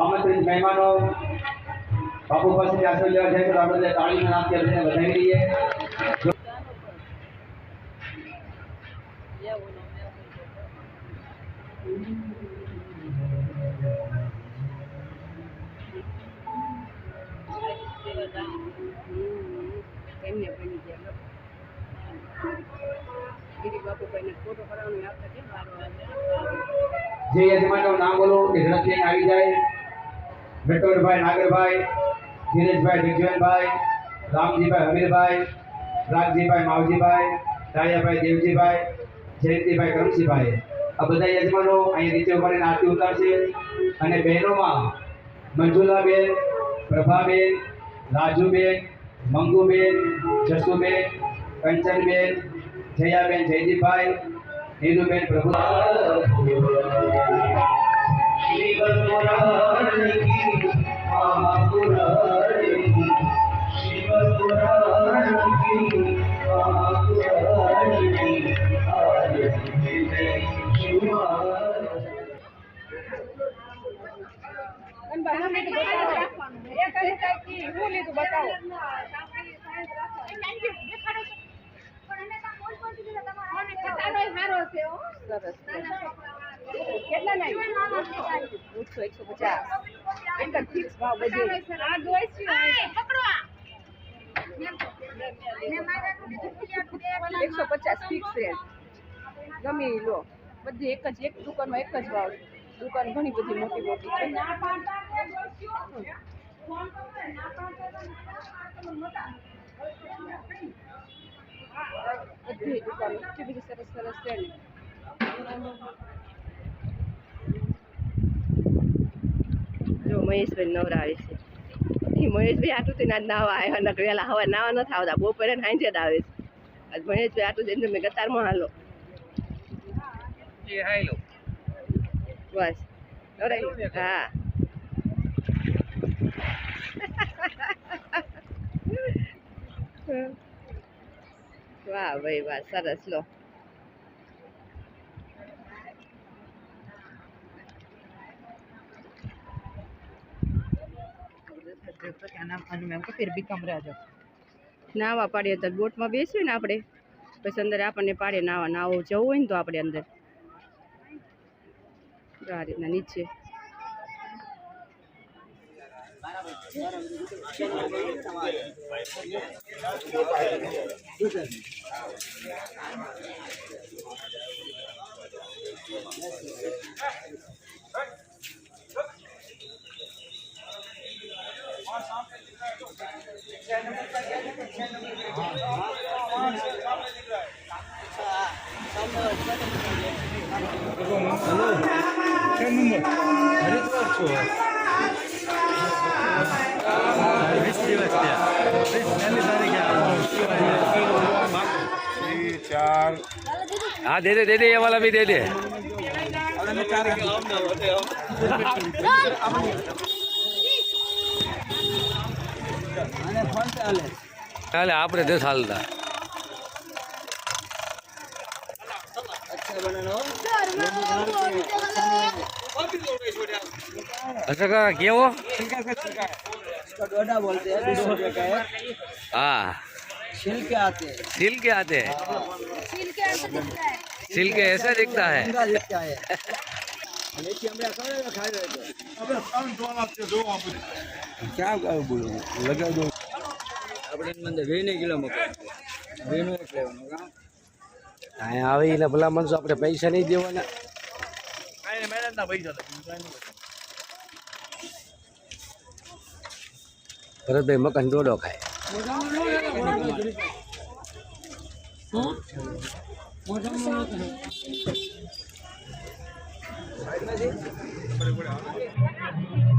આમંત્રિત મહેમાનો બાપુ પાસે આશીર્વાદ લેવા જાય તો આપણે તાળીના નામથી આપણે વધાવી દઈએ. જે યજમાનનું નામ બોલો એ ઝડપથી આવી જાય. વિઠ્ઠલભાઈ નાગરભાઈ, દિનેશભાઈ જગજીવનભાઈ, રામજીભાઈ હમીરભાઈ, રાગજીભાઈ માવજીભાઈ, ડાયાભાઈ દેવજીભાઈ, જયંતિભાઈ કરમસિંહભાઈ, આ બધા યજમાનો અહીં નીચે ઉભારીને આરતી ઉતારશે. અને બહેનોમાં મંજુલાબેન, પ્રભાબેન, રાજુબેન, મંગુબેન, જસુબેન, કંચનબેન, જયાબેન જયદીપભાઈ, નીરુબેન પ્રભુ કેટલા નહીં 150 એક જ ફિક્સ ભાવ બધે આ જોઈ છે પકડો 150 ફિક્સ રેટ ગમે લો બધી એક દુકાનમાં એક જ ભાવ. દુકાન ઘણી બધી મોટી મોટી છે. બધી દુકાન એટલી બધી સરસ સરસ છે ને. જો મહેશભાઈ નવરાવે છે. મહેશભાઈ આટલું તો ના નાવા આવ્યા ને વહેલા હવા નાવા નથી આવતા. બપોરે ને સાંજે જ આવે છે. આજ મહેશભાઈ આટલું જઈને તમે ગતારમાં હાલો બસ હા વાહ ભાઈ વાહ સરસ લો. નાવા પાડીએ તો બોટમાં બેસીએ ને આપણે પછી અંદર આપણને પાડે નાવું જવું હોય ને તો આપણે અંદર આ રીતના નીચે हाँ दे दे ये वाला भी दे दे. ચાલે આપણે દસ હાલતા अच्छा का क्या वो बोलते हैं 200 रुपये का है. हाँ छिल के आते हैं. छिल के ऐसा दिखता है. क्या बोलो लगा दो આપણે મંદિર 2 કિલો મકા 2 એક લેવાનું કા અહીંયા આવી એટલે ભલા માણસો આપણે પૈસા નહીં દેવાના. કાંઈ મહેનતના પૈસા ભરતભાઈ મકાન દોડો ખાય.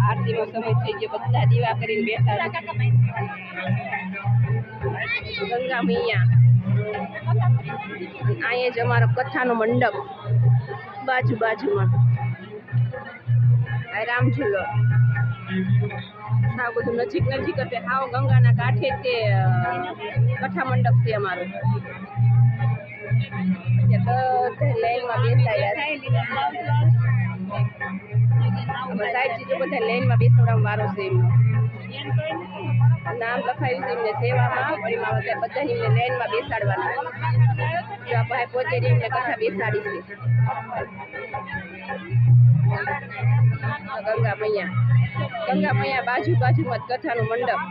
આરતીનો સમય થઈ ગયો. બધા દીવા કરીને બેઠા ગંગા મૈયા. અહીંયા જ અમારો કથાનો મંડપ બાજુમાં. આ રામ ઝૂલો સાવ બધું નજીક નજીક જ છે. હાવ ગંગાના કાંઠે જ તે કથા મંડપ છે અમારો. બધા લાઈનમાં બેસાડ્યા છે. સાઈડ ચીજો બધા લાઈનમાં બેસાડવા વારો છે એમનો. નામ લખાયું છે એમને સેવામાં, પણ એમાં બધાની એમને લાઈનમાં બેસાડવાના. જો આ ભાઈ પોતે જ એમને કથા બેસાડી છે. ગંગા મૈયા બાજુમાં જ કથાનું મંડપ.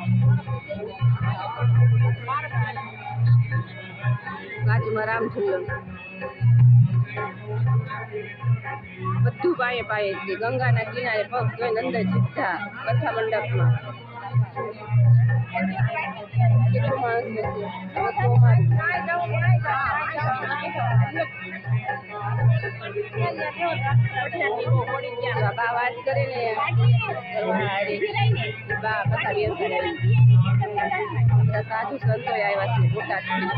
બાજુમાં રામ ઝુલ્લમ બધું પાયે પાયે છે. ગંગાના કિનારે પગ જોઈને અંદર સીધા કથા મંડપમાં. કેટલું માણસ છે. બા વાત કરે ને બા કથા બેસાડે. બધા સાધુ સંતો આવ્યા છે બોટાદથી.